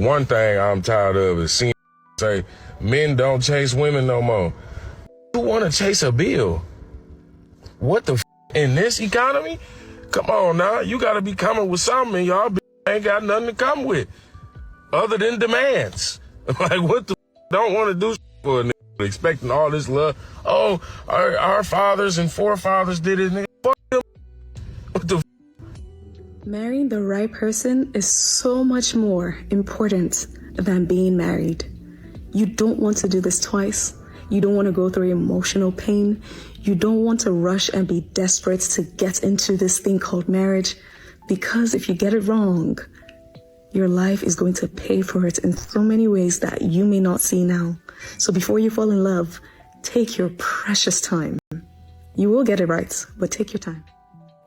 one thing I'm tired of is seeing say men don't chase women no more. You want to chase a bill? What the in this economy? Come on now, you got to be coming with something. Y'all ain't got nothing to come with other than demands. Like what the don't want to do for a nigga expecting all this love. Oh, our fathers and forefathers did it. Nigga. Fuck them. What the Marrying the right person is so much more important than being married. You don't want to do this twice. You don't want to go through emotional pain. You don't want to rush and be desperate to get into this thing called marriage, because if you get it wrong, your life is going to pay for it in so many ways that you may not see now. So before you fall in love, take your precious time. You will get it right, but take your time.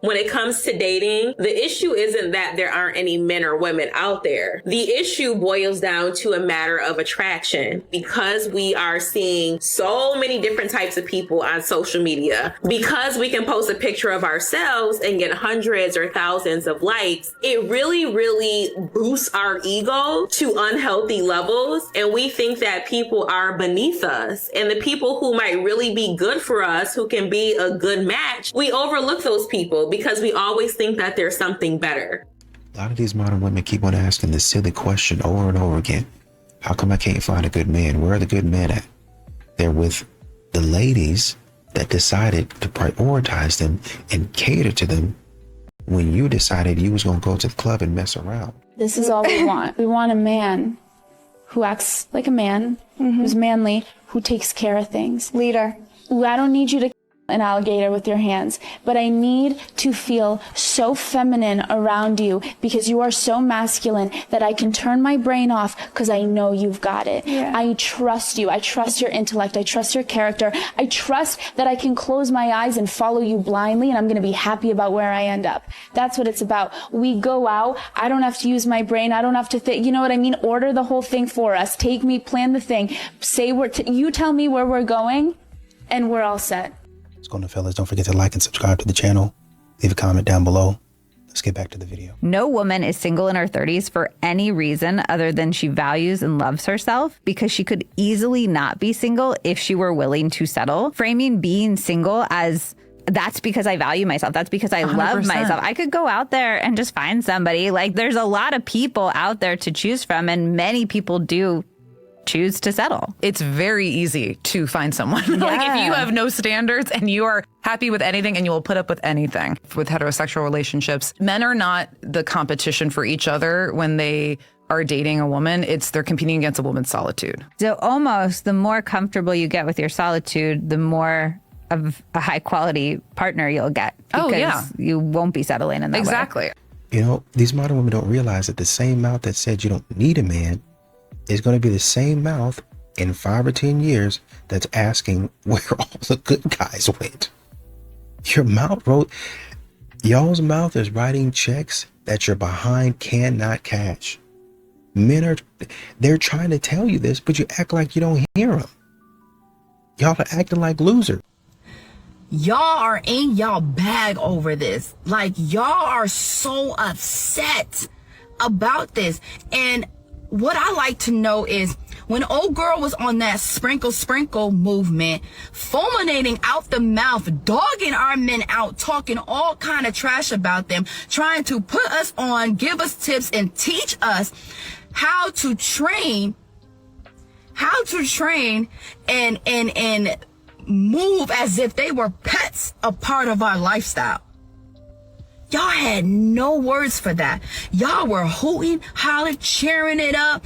When it comes to dating, the issue isn't that there aren't any men or women out there. The issue boils down to a matter of attraction, because we are seeing so many different types of people on social media. Because we can post a picture of ourselves and get hundreds or thousands of likes, it really boosts our ego to unhealthy levels. And we think that people are beneath us. And the people who might really be good for us, who can be a good match, we overlook those people because we always think that there's something better. A lot of these modern women keep on asking this silly question over and over again. How come I can't find a good man? Where are the good men at? They're with the ladies that decided to prioritize them and cater to them when you decided you was going to go to the club and mess around. This is all we want. We want a man who acts like a man, who's manly, who takes care of things. Leader. I don't need you to an alligator with your hands, but I need to feel so feminine around you because you are so masculine that I can turn my brain off because I know you've got it. Yeah. I trust you. I trust your intellect. I trust your character. I trust that I can close my eyes and follow you blindly, and I'm going to be happy about where I end up. That's what it's about. We go out. I don't have to use my brain. I don't have to think, you know what I mean? Order the whole thing for us. Take me, plan the thing. Say you tell me where we're going, and we're all set. What's going on, fellas? Don't forget to like and subscribe to the channel. Leave a comment down below. Let's get back to the video. No woman is single in her 30s for any reason other than she values and loves herself, because she could easily not be single if she were willing to settle. Framing being single as that's because I value myself. That's because I 100%. Love myself. I could go out there and just find somebody. Like, there's a lot of people out there to choose from, and many people do choose to settle. It's very easy to find someone. Yeah. Like, if you have no standards and you are happy with anything and you will put up with anything. With heterosexual relationships, men are not the competition for each other when they are dating a woman. They're competing against a woman's solitude. So almost the more comfortable you get with your solitude, the more of a high quality partner you'll get. Because you won't be settling in that way. Exactly. You know, these modern women don't realize that the same mouth that said you don't need a man is going to be the same mouth in 5 or 10 years that's asking where all the good guys went. Y'all's mouth is writing checks that your behind cannot cash. They're trying to tell you this, but you act like you don't hear them. Y'all are acting like losers. Y'all are in y'all bag over this. Like, y'all are so upset about this. And what I like to know is, when old girl was on that sprinkle movement, fulminating out the mouth, dogging our men out, talking all kind of trash about them, trying to put us on, give us tips, and teach us how to train and move as if they were pets, a part of our lifestyle. Y'all had no words for that. Y'all were hooting, hollering, cheering it up,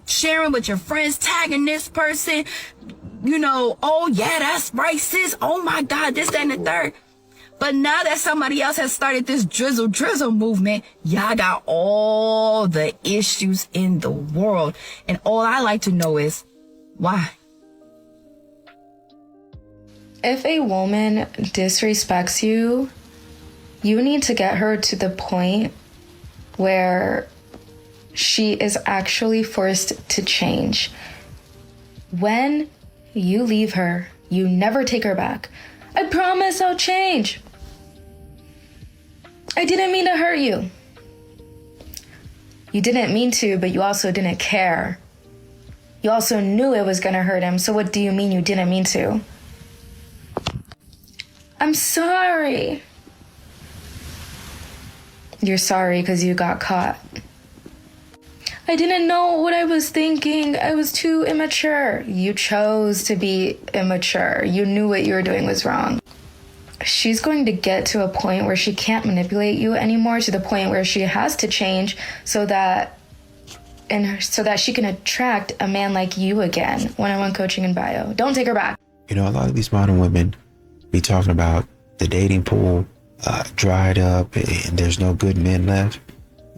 sharing with your friends, tagging this person. You know, oh yeah, that's racist. Oh my God, this, that, and the third. But now that somebody else has started this drizzle movement, y'all got all the issues in the world. And all I like to know is, why? If a woman disrespects you, you need to get her to the point where she is actually forced to change. When you leave her, you never take her back. I promise I'll change. I didn't mean to hurt you. You didn't mean to, but you also didn't care. You also knew it was going to hurt him. So what do you mean you didn't mean to? I'm sorry. You're sorry because you got caught. I didn't know what I was thinking. I was too immature. You chose to be immature. You knew what you were doing was wrong. She's going to get to a point where she can't manipulate you anymore, to the point where she has to change so that she can attract a man like you again. One-on-one coaching in bio. Don't take her back. You know, a lot of these modern women be talking about the dating pool dried up and there's no good men left.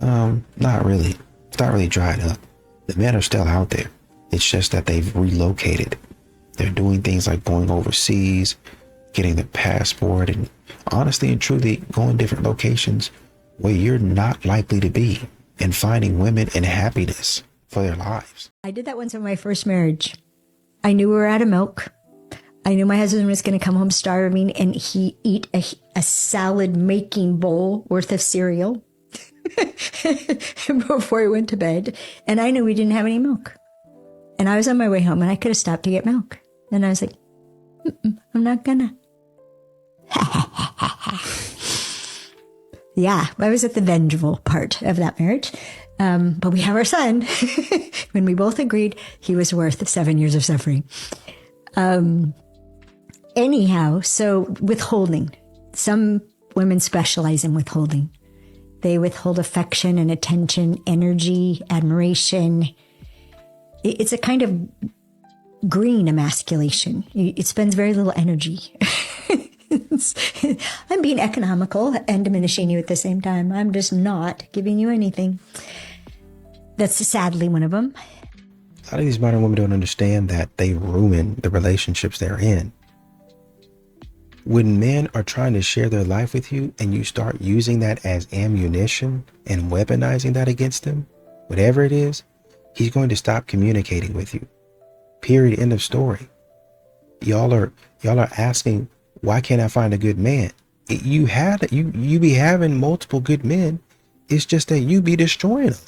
Not really. It's not really dried up. The men are still out there. It's just that they've relocated. They're doing things like going overseas, getting their passport, and honestly and truly going different locations where you're not likely to be, and finding women and happiness for their lives. I did that once in my first marriage. I knew we were out of milk. I knew my husband was going to come home starving and he eat a salad making bowl worth of cereal before he went to bed. And I knew we didn't have any milk. And I was on my way home and I could have stopped to get milk. And I was like, I'm not gonna. Yeah, I was at the vengeful part of that marriage. But we have our son. When we both agreed he was worth 7 years of suffering. Anyhow, so withholding. Some women specialize in withholding. They withhold affection and attention, energy, admiration. It's a kind of green emasculation. It spends very little energy. I'm being economical and diminishing you at the same time. I'm just not giving you anything. That's sadly one of them. A lot of these modern women don't understand that they ruin the relationships they're in. When men are trying to share their life with you and you start using that as ammunition and weaponizing that against them, whatever it is, he's going to stop communicating with you. Period. End of story. Y'all are asking, why can't I find a good man? You be having multiple good men. It's just that you be destroying them.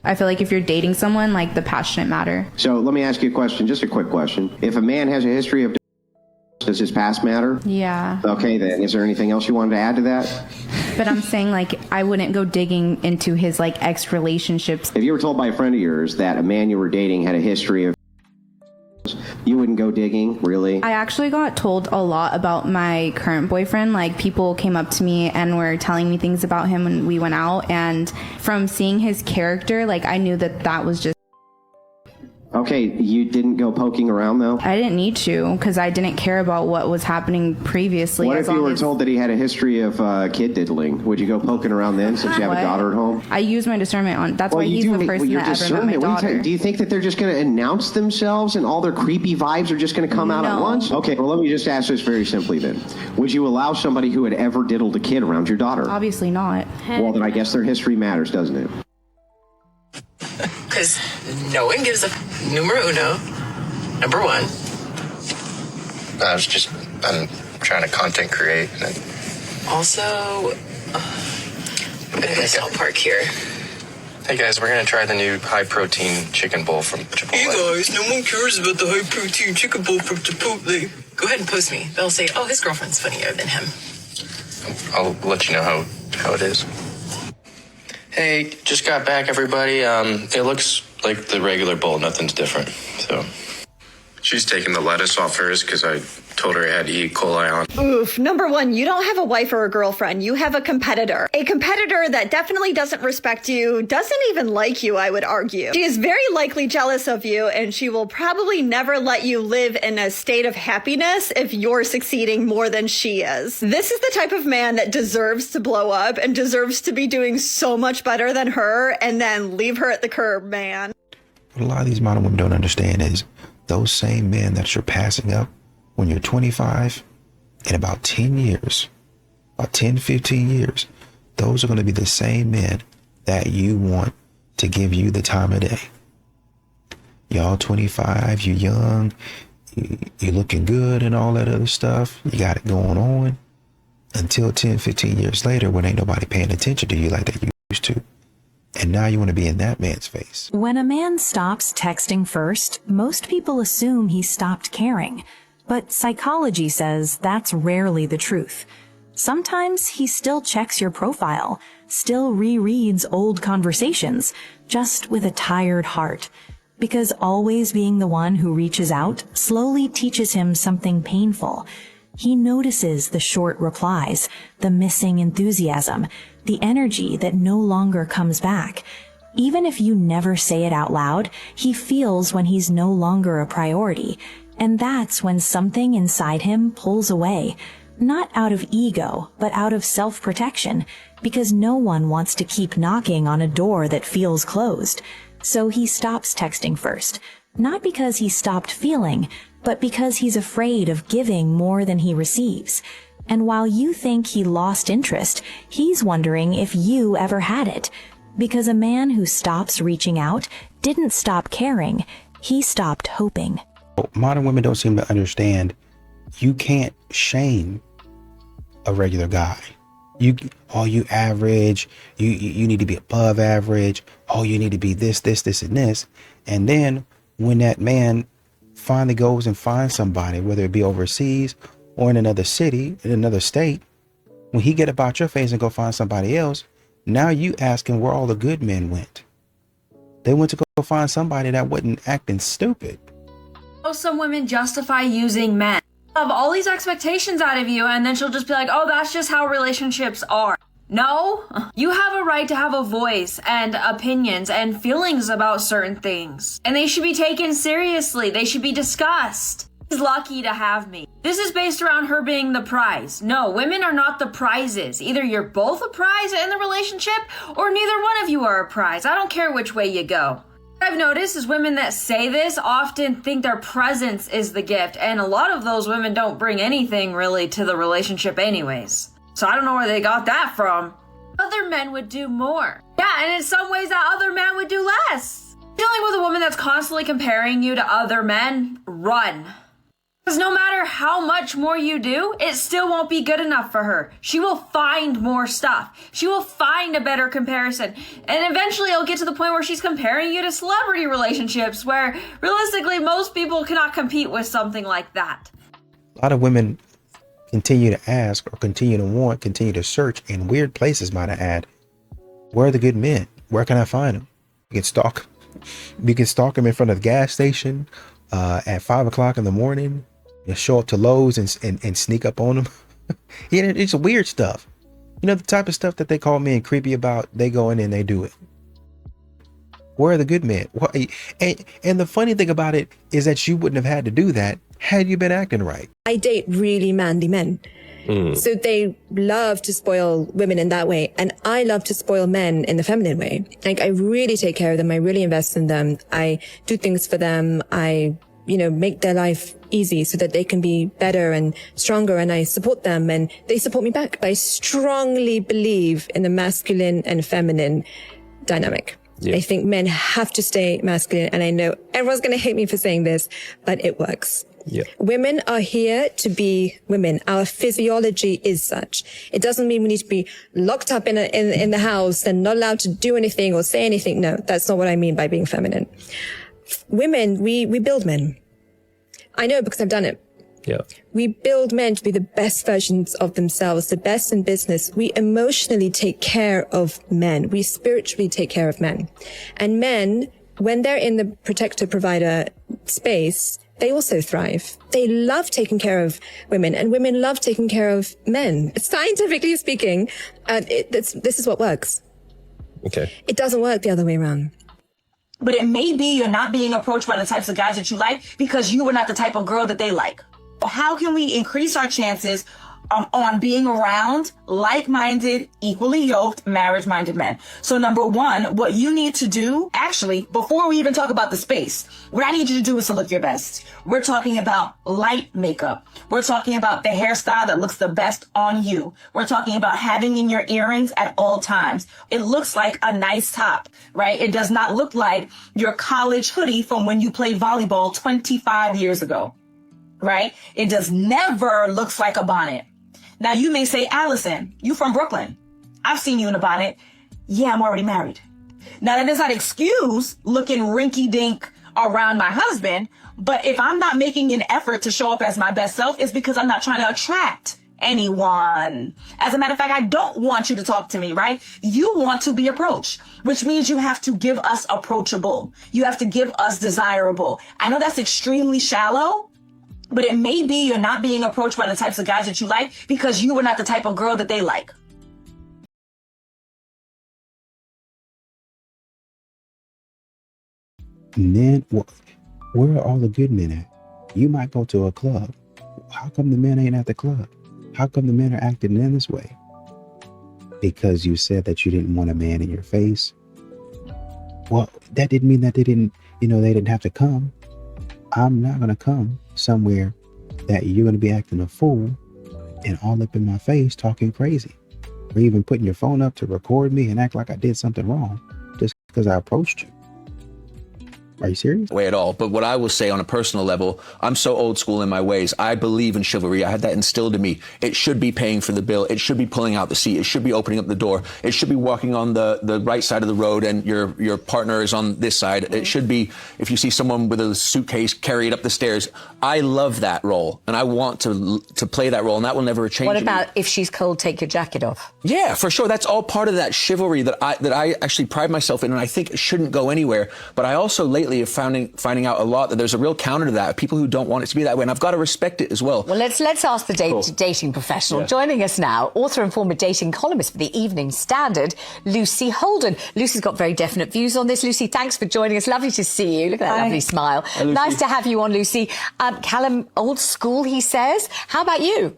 I feel like if you're dating someone, like the passionate matter. So let me ask you a question, just a quick question. If a man has a history of does his past matter? Yeah. Okay, then is there anything else you wanted to add to that? But I'm saying, like, I wouldn't go digging into his, like, ex relationships. If you were told by a friend of yours that a man you were dating had a history of, you wouldn't go digging, really? I actually got told a lot about my current boyfriend. Like, people came up to me and were telling me things about him when we went out. And from seeing his character, like, I knew that was just... Okay, you didn't go poking around, though? I didn't need to, because I didn't care about what was happening previously. What if you were told that he had a history of kid diddling? Would you go poking around then, since you have a daughter at home? I use my discernment on... That's why he's the person that ever met my daughter. Do you think that they're just going to announce themselves and all their creepy vibes are just going to come out at once? Okay, well, let me just ask this very simply then. Would you allow somebody who had ever diddled a kid around your daughter? Obviously not. Well, then I guess their history matters, doesn't it? Because no one gives a numero uno, number one. I'm trying to content create. And Also, I'm going to go South Park here. hey guys, we're gonna try the new high protein chicken bowl from Chipotle. Hey guys, no one cares about the high protein chicken bowl from Chipotle. Go ahead and post me. They'll say, oh, his girlfriend's funnier than him. I'll let you know how it is. Hey, just got back, everybody. It looks like the regular bowl. Nothing's different. So she's taking the lettuce off hers because I told her I had E. coli on. Oof. Number one, you don't have a wife or a girlfriend. You have a competitor. A competitor that definitely doesn't respect you, doesn't even like you, I would argue. She is very likely jealous of you, and she will probably never let you live in a state of happiness if you're succeeding more than she is. This is the type of man that deserves to blow up and deserves to be doing so much better than her and then leave her at the curb, man. What a lot of these modern women don't understand is those same men that you're passing up when you're 25, in about 10 years, about 10, 15 years, those are going to be the same men that you want to give you the time of day. Y'all 25, you young, you looking good and all that other stuff. You got it going on until 10, 15 years later when ain't nobody paying attention to you like they used to. And now you want to be in that man's face. When a man stops texting first, most people assume he stopped caring. But psychology says that's rarely the truth. Sometimes he still checks your profile, still rereads old conversations, just with a tired heart. Because always being the one who reaches out slowly teaches him something painful. He notices the short replies, the missing enthusiasm, the energy that no longer comes back. Even if you never say it out loud, he feels when he's no longer a priority. And that's when something inside him pulls away. Not out of ego, but out of self-protection, because no one wants to keep knocking on a door that feels closed. So he stops texting first, not because he stopped feeling, but because he's afraid of giving more than he receives. And while you think he lost interest, he's wondering if you ever had it. Because a man who stops reaching out didn't stop caring, he stopped hoping. Modern women don't seem to understand you can't shame a regular guy. You average, you need to be above average. Oh, you need to be this, and this. And then when that man finally goes and finds somebody, whether it be overseas or in another city, in another state, when he get about your face and go find somebody else, now you asking where all the good men went. They went to go find somebody that wasn't acting stupid. Some women justify using men. Have all these expectations out of you, and then she'll just be like, oh, that's just how relationships are. No, you have a right to have a voice and opinions and feelings about certain things. And they should be taken seriously. They should be discussed. She's lucky to have me. This is based around her being the prize. No, women are not the prizes. Either you're both a prize in the relationship, or neither one of you are a prize. I don't care which way you go. What I've noticed is women that say this often think their presence is the gift, and a lot of those women don't bring anything really to the relationship anyways. So I don't know where they got that from. Other men would do more. Yeah, and in some ways that other man would do less. Dealing with a woman that's constantly comparing you to other men, run. Because no matter how much more you do, it still won't be good enough for her. She will find more stuff. She will find a better comparison. And eventually it'll get to the point where she's comparing you to celebrity relationships, where realistically most people cannot compete with something like that. A lot of women continue to ask or continue to want, continue to search in weird places, might I add. Where are the good men? Where can I find them? You can stalk. You can stalk them in front of the gas station at 5 o'clock in the morning. You show up to Lowe's and sneak up on them. Yeah, it's weird stuff. You know, the type of stuff that they call men creepy about, they go in and they do it. Where are the good men? And the funny thing about it is that you wouldn't have had to do that had you been acting right. I date really manly men. So they love to spoil women in that way. And I love to spoil men in the feminine way. Like, I really take care of them. I really invest in them. I do things for them. I, make their life easy so that they can be better and stronger. And I support them and they support me back. I strongly believe in the masculine and feminine dynamic. Yeah. I think men have to stay masculine. And I know everyone's going to hate me for saying this, but it works. Yeah. Women are here to be women. Our physiology is such. It doesn't mean we need to be locked up in the house and not allowed to do anything or say anything. No, that's not what I mean by being feminine. Women, we build men. I know because I've done it. Yeah. We build men to be the best versions of themselves, the best in business. We emotionally take care of men. We spiritually take care of men. And men, when they're in the protector provider space, they also thrive. They love taking care of women, and women love taking care of men. Scientifically speaking, this is what works. Okay. It doesn't work the other way around. But it may be you're not being approached by the types of guys that you like because you were not the type of girl that they like. How can we increase our chances on being around like-minded, equally yoked, marriage-minded men? So number one, what you need to do, actually, before we even talk about the space, what I need you to do is to look your best. We're talking about light makeup. We're talking about the hairstyle that looks the best on you. We're talking about having in your earrings at all times. It looks like a nice top, right? It does not look like your college hoodie from when you played volleyball 25 years ago, right? It does never looks like a bonnet. Now you may say, Allison, you from Brooklyn. I've seen you in a bonnet. Yeah, I'm already married. Now, that does not excuse looking rinky-dink around my husband, but if I'm not making an effort to show up as my best self, it's because I'm not trying to attract anyone. As a matter of fact, I don't want you to talk to me, right? You want to be approached, which means you have to give us approachable. You have to give us desirable. I know that's extremely shallow, but it may be you're not being approached by the types of guys that you like because you were not the type of girl that they like. Men, where are all the good men at? You might go to a club. How come the men ain't at the club? How come the men are acting in this way? Because you said that you didn't want a man in your face. Well, that didn't mean that they didn't have to come. I'm not going to come somewhere that you're going to be acting a fool and all up in my face talking crazy. Or even putting your phone up to record me and act like I did something wrong just because I approached you. Are you serious? Way at all. But what I will say on a personal level, I'm so old school in my ways. I believe in chivalry. I had that instilled in me. It should be paying for the bill. It should be pulling out the seat. It should be opening up the door. It should be walking on the right side of the road and your partner is on this side. It should be, if you see someone with a suitcase, carry it up the stairs. I love that role and I want to play that role, and that will never change. What about if she's cold, take your jacket off? Yeah, for sure. That's all part of that chivalry that I actually pride myself in, and I think it shouldn't go anywhere. But I also lately have finding out a lot that there's a real counter to that, people who don't want it to be that way, and I've got to respect it as well. Well, let's ask the dating professional. Yeah. Joining us now, author and former dating columnist for the Evening Standard, Lucy Holden. Lucy's got very definite views on this. Lucy, thanks for joining us. Lovely to see you. Look at that lovely smile. Hi, nice to have you on, Lucy. Callum, old school, he says. How about you?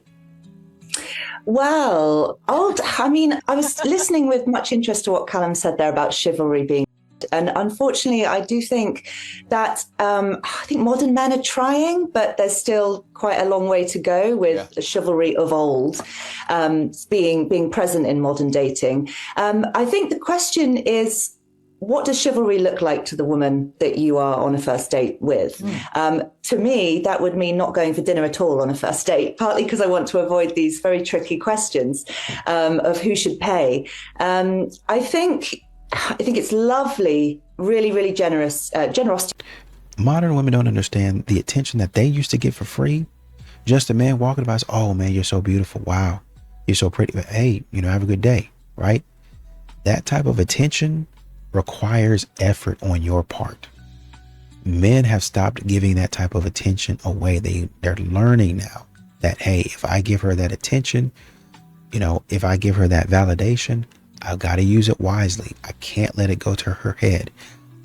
Well, I was listening with much interest to what Callum said there about chivalry being. And unfortunately, I do think that I think modern men are trying, but there's still quite a long way to go with the chivalry of old being present in modern dating. I think the question is, what does chivalry look like to the woman that you are on a first date with? To me, that would mean not going for dinner at all on a first date, partly because I want to avoid these very tricky questions of who should pay. I think it's lovely, really, really generosity. Modern women don't understand the attention that they used to get for free. Just a man walking by, oh man, you're so beautiful. Wow, you're so pretty. But hey, have a good day, right? That type of attention requires effort on your part. Men have stopped giving that type of attention away. They're learning now that, hey, if I give her that attention, if I give her that validation, I've got to use it wisely. I can't let it go to her head.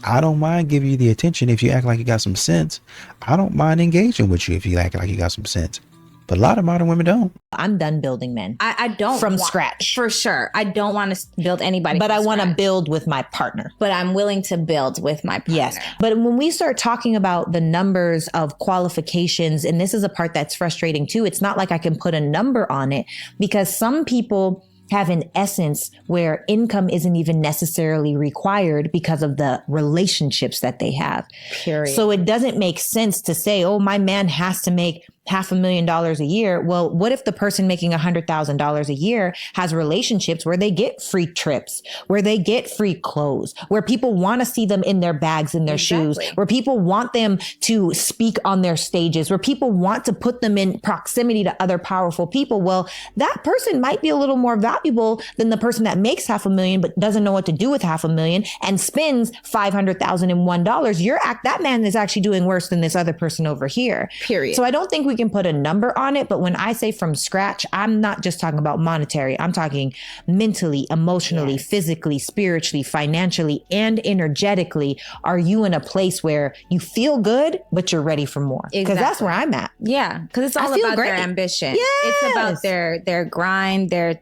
I don't mind giving you the attention if you act like you got some sense. I don't mind engaging with you if you act like you got some sense. But a lot of modern women don't. I'm done building men. I don't from scratch. For sure. I don't want to build anybody. But I want to build with my partner. But I'm willing to build with my partner. Yes. But when we start talking about the numbers of qualifications, and this is a part that's frustrating too, it's not like I can put a number on it, because some people have an essence where income isn't even necessarily required because of the relationships that they have. Period. So it doesn't make sense to say, oh, my man has to make $500,000 a year. Well, what if the person making $100,000 a year has relationships where they get free trips, where they get free clothes, where people want to see them in their bags, in their shoes, where people want them to speak on their stages, where people want to put them in proximity to other powerful people? Well, that person might be a little more valuable than the person that makes $500,000 but doesn't know what to do with $500,000 and spends $500,001. That man is actually doing worse than this other person over here. Period. So I don't think we can put a number on it, but when I say from scratch, I'm not just talking about monetary. I'm talking mentally, emotionally, physically, spiritually, financially, and energetically. Are you in a place where you feel good, but you're ready for more? Because that's where I'm at. Yeah, because it's all about their ambition. Yes. It's about their grind, their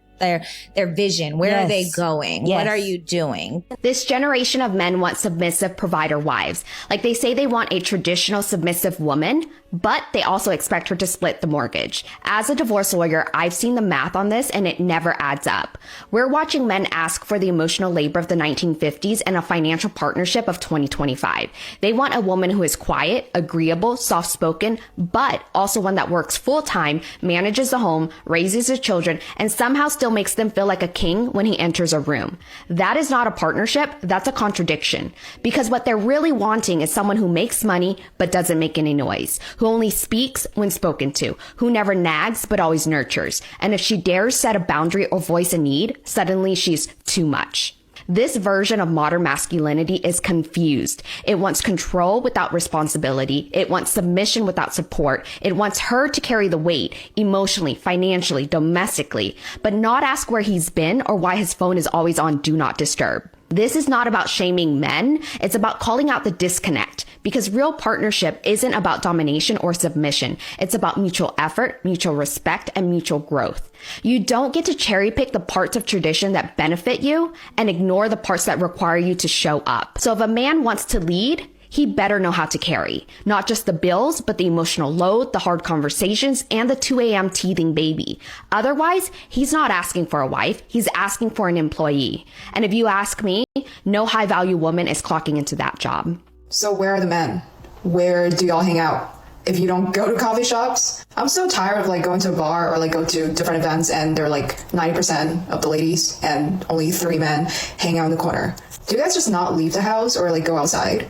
vision. Where are they going? What are you doing? This generation of men want submissive provider wives. Like, they say they want a traditional submissive woman, But they also expect her to split the mortgage. As a divorce lawyer, I've seen the math on this and it never adds up. We're watching men ask for the emotional labor of the 1950s and a financial partnership of 2025. They want a woman who is quiet, agreeable, soft-spoken, but also one that works full-time, manages the home, raises the children, and somehow still makes them feel like a king when he enters a room. That is not a partnership, that's a contradiction. Because what they're really wanting is someone who makes money but doesn't make any noise, who only speaks when spoken to, who never nags but always nurtures. And if she dares set a boundary or voice a need, suddenly she's too much. This version of modern masculinity is confused. It wants control without responsibility. It wants submission without support. It wants her to carry the weight emotionally, financially, domestically, but not ask where he's been or why his phone is always on Do Not Disturb. This is not about shaming men. It's about calling out the disconnect, because real partnership isn't about domination or submission. It's about mutual effort, mutual respect, and mutual growth. You don't get to cherry pick the parts of tradition that benefit you and ignore the parts that require you to show up. So if a man wants to lead, he better know how to carry, not just the bills, but the emotional load, the hard conversations, and the 2 a.m. teething baby. Otherwise, he's not asking for a wife, he's asking for an employee. And if you ask me, no high-value woman is clocking into that job. So where are the men? Where do y'all hang out? If you don't go to coffee shops, I'm so tired of going to a bar or go to different events and they're 90% of the ladies and only 3 men hang out in the corner. Do you guys just not leave the house or go outside?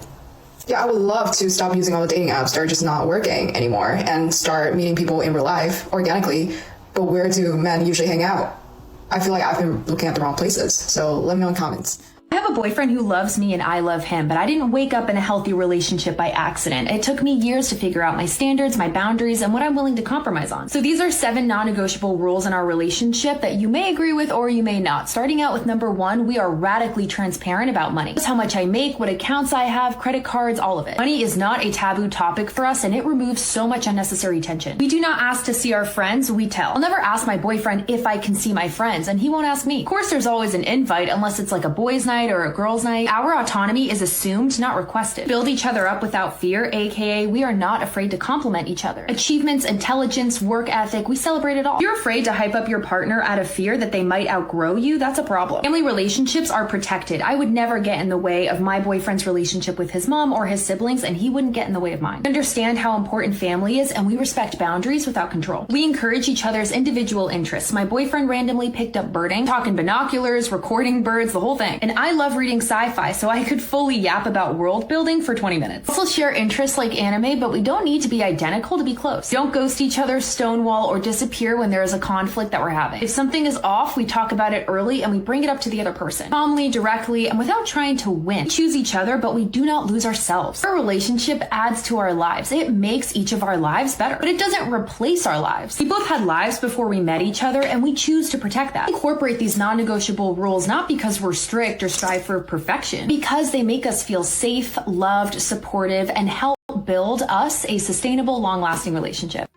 Yeah, I would love to stop using all the dating apps that are just not working anymore and start meeting people in real life organically. But where do men usually hang out? I feel like I've been looking at the wrong places. So let me know in the comments. I have a boyfriend who loves me and I love him, but I didn't wake up in a healthy relationship by accident. It took me years to figure out my standards, my boundaries, and what I'm willing to compromise on. So these are 7 non-negotiable rules in our relationship that you may agree with or you may not. Starting out with number 1, we are radically transparent about money. That's how much I make, what accounts I have, credit cards, all of it. Money is not a taboo topic for us and it removes so much unnecessary tension. We do not ask to see our friends, we tell. I'll never ask my boyfriend if I can see my friends and he won't ask me. Of course, there's always an invite unless it's a boys' night or a girls' night. Our autonomy is assumed, not requested. Build each other up without fear, aka we are not afraid to compliment each other. Achievements, intelligence, work ethic, we celebrate it all. If you're afraid to hype up your partner out of fear that they might outgrow you, that's a problem. Family relationships are protected. I would never get in the way of my boyfriend's relationship with his mom or his siblings, and he wouldn't get in the way of mine. We understand how important family is, and we respect boundaries without control. We encourage each other's individual interests. My boyfriend randomly picked up birding, talking binoculars, recording birds, the whole thing. And I love reading sci-fi, so I could fully yap about world building for 20 minutes. Also share interests like anime, but we don't need to be identical to be close. Don't ghost each other, stonewall, or disappear when there is a conflict that we're having. If something is off, we talk about it early and we bring it up to the other person. Calmly, directly, and without trying to win. We choose each other, but we do not lose ourselves. Our relationship adds to our lives. It makes each of our lives better, but it doesn't replace our lives. We both had lives before we met each other, and we choose to protect that. We incorporate these non-negotiable rules not because we're strict or strive for perfection, because they make us feel safe, loved, supportive, and help build us a sustainable, long-lasting relationship.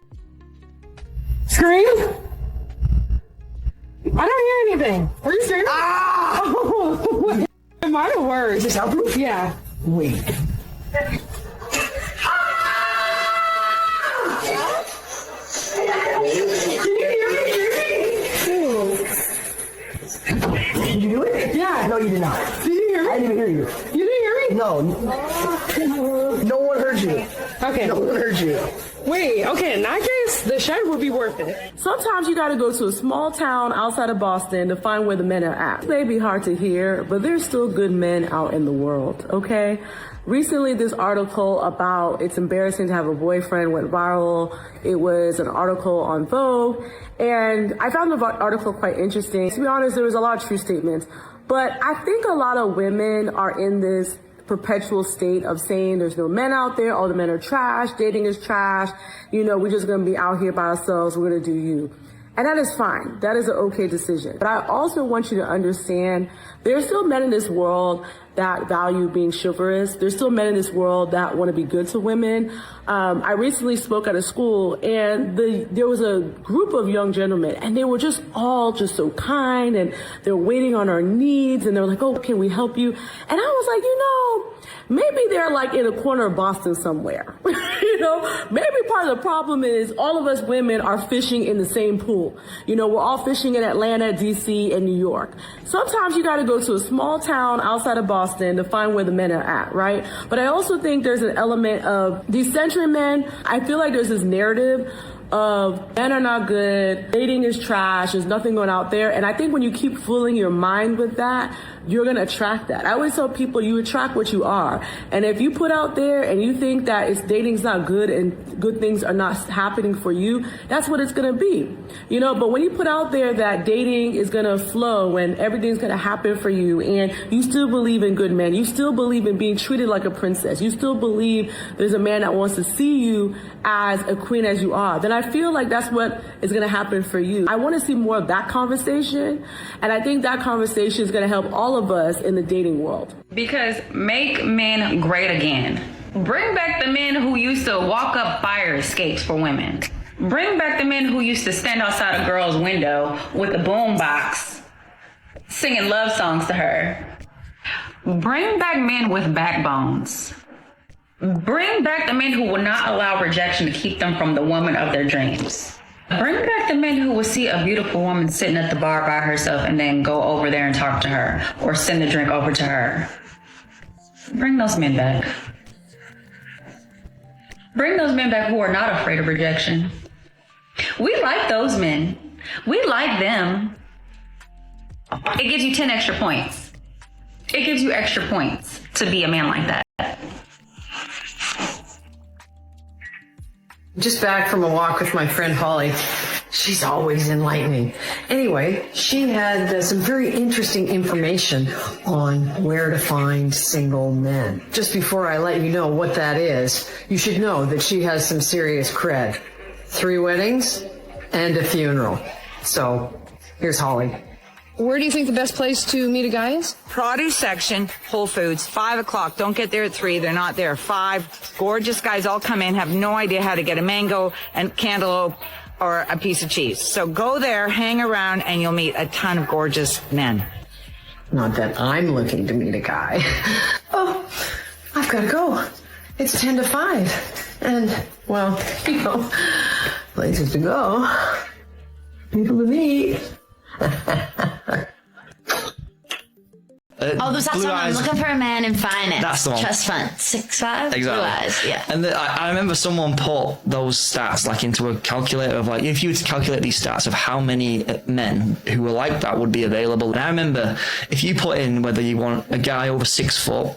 Scream? I don't hear anything. Are you serious? Ah! Am I the word? Is this soundproof? Yeah. Wait. Did you do it? Yeah. No, you did not. Did you hear me? I didn't even hear you. You didn't hear me? No. No one heard you. Okay. No one heard you. Wait, okay, in that case, the shed would be worth it. Sometimes you gotta go to a small town outside of Boston to find where the men are at. It may be hard to hear, but there's still good men out in the world, okay? Recently, this article about it's embarrassing to have a boyfriend went viral. It was an article on Vogue, and I found the article quite interesting. To be honest, there was a lot of true statements, but I think a lot of women are in this perpetual state of saying there's no men out there, all the men are trash, dating is trash, we're just gonna be out here by ourselves, we're gonna do you. And that is fine. That is an okay decision. But I also want you to understand there are still men in this world that value being chivalrous. There's still men in this world that want to be good to women. I recently spoke at a school, and there was a group of young gentlemen, and they were just all just so kind, and they're waiting on our needs, and they're like, oh, can we help you? And I was like, maybe they're like in a corner of Boston somewhere. Maybe part of the problem is all of us women are fishing in the same pool. We're all fishing in Atlanta, DC, and New York. Sometimes you got to go to a small town outside of Boston to find where the men are at, right? But I also think there's an element of decentering men. I feel like there's this narrative of men are not good, dating is trash, there's nothing going out there. And I think when you keep fooling your mind with that, you're going to attract that. I always tell people you attract what you are. And if you put out there and you think that dating's not good and good things are not happening for you, that's what it's going to be. But when you put out there that dating is going to flow and everything's going to happen for you, and you still believe in good men, you still believe in being treated like a princess, you still believe there's a man that wants to see you as a queen as you are, then I feel like that's what is going to happen for you. I want to see more of that conversation, and I think that conversation is going to help all of us in the dating world. Because make men great again. Bring back the men who used to walk up fire escapes for women. Bring back the men who used to stand outside a girl's window with a boombox singing love songs to her. Bring back men with backbones. Bring back the men who will not allow rejection to keep them from the woman of their dreams. Bring back the men who will see a beautiful woman sitting at the bar by herself and then go over there and talk to her or send a drink over to her. Bring those men back. Bring those men back who are not afraid of rejection. We like those men. We like them. It gives you 10 extra points. It gives you extra points to be a man like that. Just back from a walk with my friend Holly. She's always enlightening. Anyway, she had some very interesting information on where to find single men. Just before I let you know what that is, you should know that she has some serious cred. 3 weddings and a funeral. So, here's Holly. Where do you think the best place to meet a guy is? Produce section, Whole Foods, 5 o'clock. Don't get there at 3. They're not there. 5. Gorgeous guys all come in, have no idea how to get a mango and cantaloupe or a piece of cheese. So go there, hang around, and you'll meet a ton of gorgeous men. Not that I'm looking to meet a guy. Oh, I've got to go. It's 10 to 5. And, well, places to go. People to meet. There's that song, I'm looking for a man in finance. That's the one. Trust fund, 6'5", exactly. Blue eyes, yeah. And I remember someone put those stats like into a calculator of like, if you were to calculate these stats of how many men who were like that would be available. And I remember if you put in whether you want a guy over 6 foot,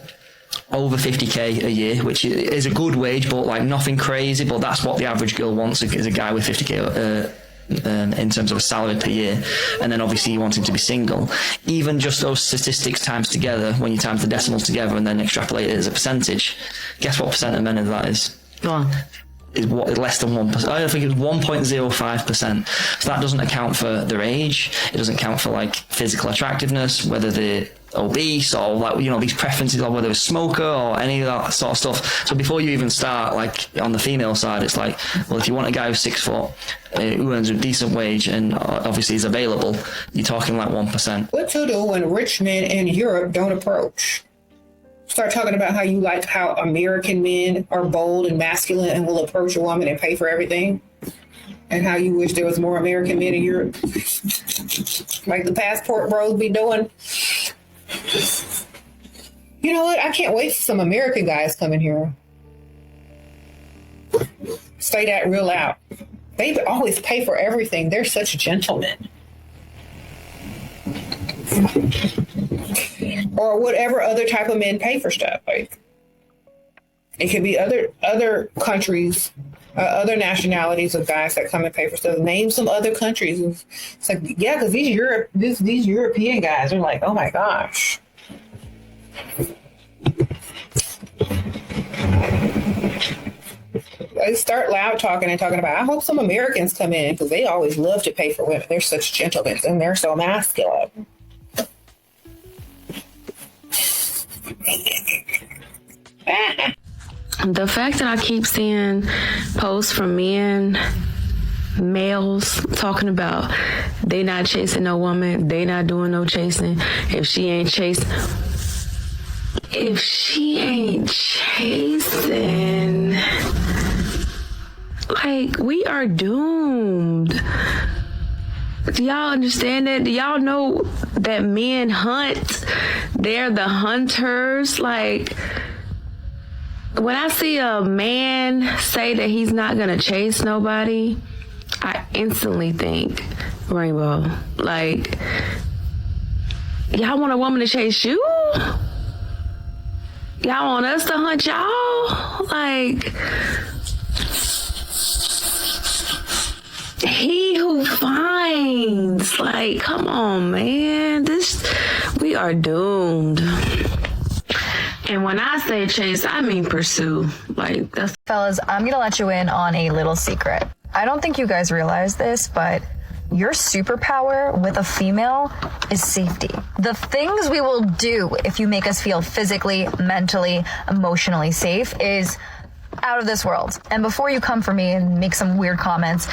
over 50k a year, which is a good wage, but like nothing crazy, but that's what the average girl wants is a guy with 50k in terms of a salary per year, and then obviously you want him to be single. Even just those statistics times together, when you times the decimals together and then extrapolate it as a percentage, guess what percent of men of that is? Go on. Is what less than 1%. I think it's 1.05%. So that doesn't account for their age. It doesn't count for like physical attractiveness, whether they're obese or like these preferences, or whether they're a smoker or any of that sort of stuff. So before you even start like on the female side, it's like, well, if you want a guy who's 6 foot who earns a decent wage and obviously is available, you're talking like 1%. What to do when rich men in Europe don't approach? Start talking about how you like how American men are bold and masculine and will approach a woman and pay for everything. And how you wish there was more American men in Europe. Like the passport bros be doing. You know what? I can't wait for some American guys coming here. Say that real loud. They always pay for everything. They're such gentlemen. Or whatever other type of men pay for stuff. Like it could be other countries, other nationalities of guys that come and pay for stuff. Name some other countries. It's like, yeah, because these European guys are like, oh my gosh. They start loud talking and talking about, I hope some Americans come in because they always love to pay for women. They're such gentlemen and they're so masculine. The fact that I keep seeing posts from males talking about they not chasing no woman, they not doing no chasing. If she ain't chasing, if she ain't chasing, like, we are doomed. Do y'all understand that? Do y'all know that men hunt? They're the hunters. Like, when I see a man say that he's not gonna chase nobody, I instantly think Rainbow. Like, y'all want a woman to chase you? Y'all want us to hunt y'all? Like, he who finds. Like, come on, man. We are doomed. And when I say chase, I mean pursue. Like, that's... Fellas, I'm gonna let you in on a little secret. I don't think you guys realize this, but your superpower with a female is safety. The things we will do if you make us feel physically, mentally, emotionally safe is out of this world. And before you come for me and make some weird comments,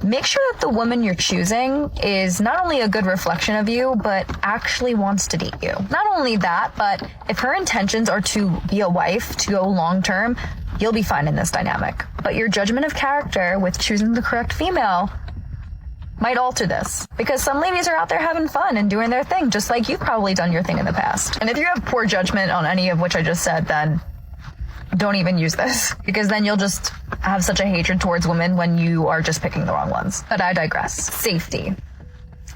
make sure that the woman you're choosing is not only a good reflection of you, but actually wants to date you. Not only that, but if her intentions are to be a wife, to go long term, you'll be fine in this dynamic. But your judgment of character with choosing the correct female might alter this, because some ladies are out there having fun and doing their thing, just like you've probably done your thing in the past. And if you have poor judgment on any of which I just said, then don't even use this, because then you'll just have such a hatred towards women when you are just picking the wrong ones. But I digress. Safety.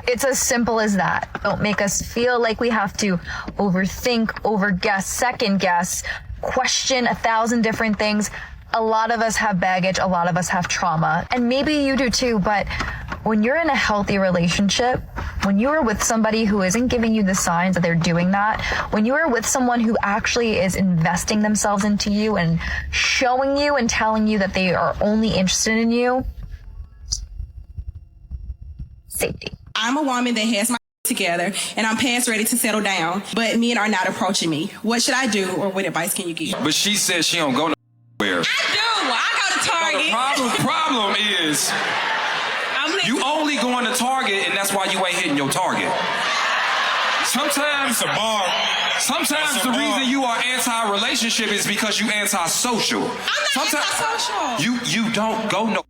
It's as simple as that. Don't make us feel like we have to overthink, overguess, second guess, question 1,000 different things. A lot of us have baggage, a lot of us have trauma, and maybe you do too, but when you're in a healthy relationship, when you are with somebody who isn't giving you the signs that they're doing that, when you are with someone who actually is investing themselves into you and showing you and telling you that they are only interested in you, safety. I'm a woman that has my together and I'm past ready to settle down, but men are not approaching me. What should I do, or what advice can you give? But she says she don't go nowhere. I go to Target. The problem is you only going to Target, and that's why you ain't hitting your target. Sometimes the reason you are anti-relationship is because you anti-social. I'm not anti-social. You don't go nowhere.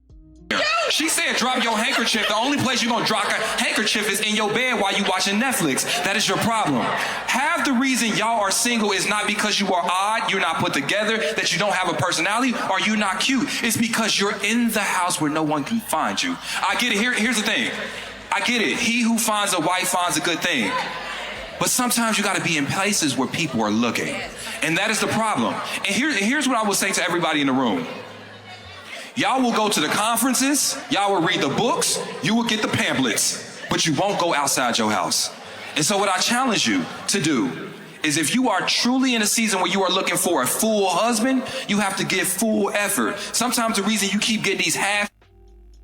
She said drop your handkerchief. The only place you're going to drop a handkerchief is in your bed while you watching Netflix. That is your problem. Half the reason y'all are single is not because you are odd, you're not put together, that you don't have a personality, or you're not cute. It's because you're in the house where no one can find you. I get it. Here's the thing. I get it. He who finds a wife finds a good thing. But sometimes you got to be in places where people are looking. And that is the problem. And here's what I will say to everybody in the room. Y'all will go to the conferences, y'all will read the books, you will get the pamphlets, but you won't go outside your house. And so what I challenge you to do is, if you are truly in a season where you are looking for a full husband, you have to give full effort. Sometimes the reason you keep getting these half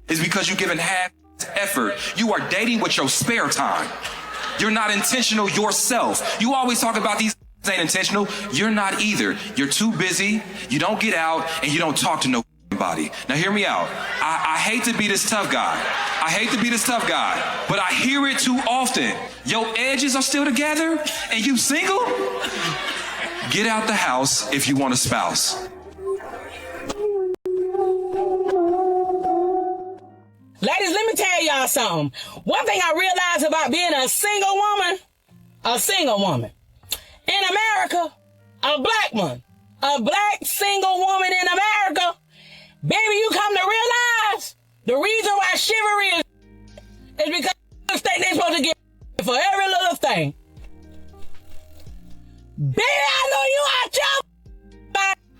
is because you're giving half effort. You are dating with your spare time. You're not intentional yourself. You always talk about these ain't intentional. You're not either. You're too busy, you don't get out, and you don't talk to nobody. Now hear me out. I hate to be this tough guy. But I hear it too often. Your edges are still together and you single? Get out the house if you want a spouse. Ladies, let me tell y'all something. One thing I realized about being a single woman in America, a black single woman in America, baby, you come to realize the reason why chivalry is because they think they're supposed to get for every little thing. Baby, I know you out your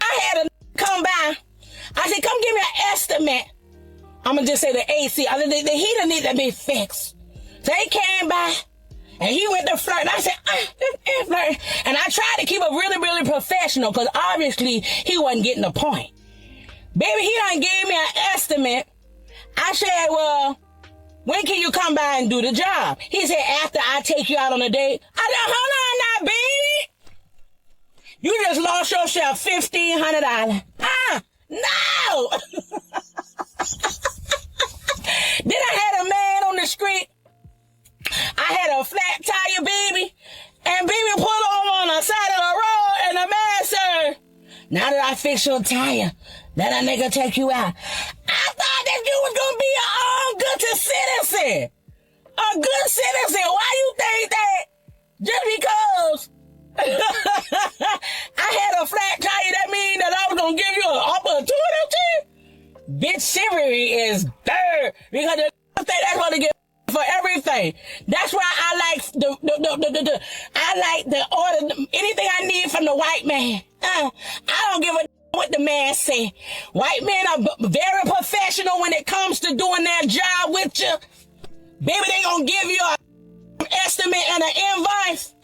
I had a come by. I said, come give me an estimate. I'm going to just say the AC. The heater need to be fixed. So he came by and he went to flirt. And I said, this flirt. And I tried to keep it really, really professional, because obviously he wasn't getting the point. Baby, he done gave me an estimate. I said, well, when can you come by and do the job? He said, after I take you out on a date. I said, hold on now, baby. You just lost yourself $1,500. No! Then I had a man on the street. I had a flat tire, baby. And baby pull over on the side of the road and the man said, now that I fix your tire, let a nigga take you out. I thought that you was gonna be a good citizen. A good citizen. Why you think that just because I had a flat tire, that mean that I was gonna give you an opportunity? Bitch, chivalry is dirt because the think that's what they get for everything. That's why I like the order, anything I need from the white man. I don't give a what the man say. White men are very professional when it comes to doing their job with you. Baby, they gonna give you an estimate and an invoice,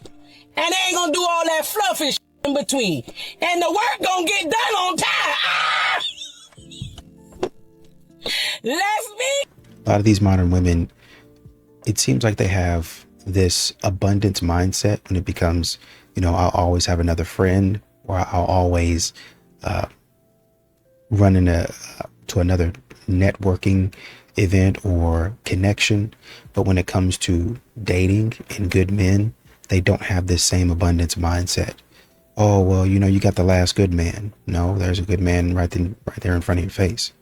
and they ain't gonna do all that fluffy shit in between. And the work gonna get done on time. Let's be. A lot of these modern women, it seems like they have this abundance mindset when it becomes, I'll always have another friend, or I'll always run to another networking event or connection. But when it comes to dating and good men, they don't have this same abundance mindset. Oh, well, you got the last good man. No, there's a good man right there in front of your face.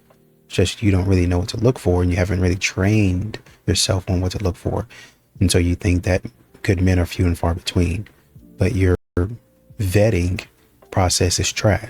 It's just you don't really know what to look for, and you haven't really trained yourself on what to look for. And so you think that good men are few and far between, but your vetting process is trash.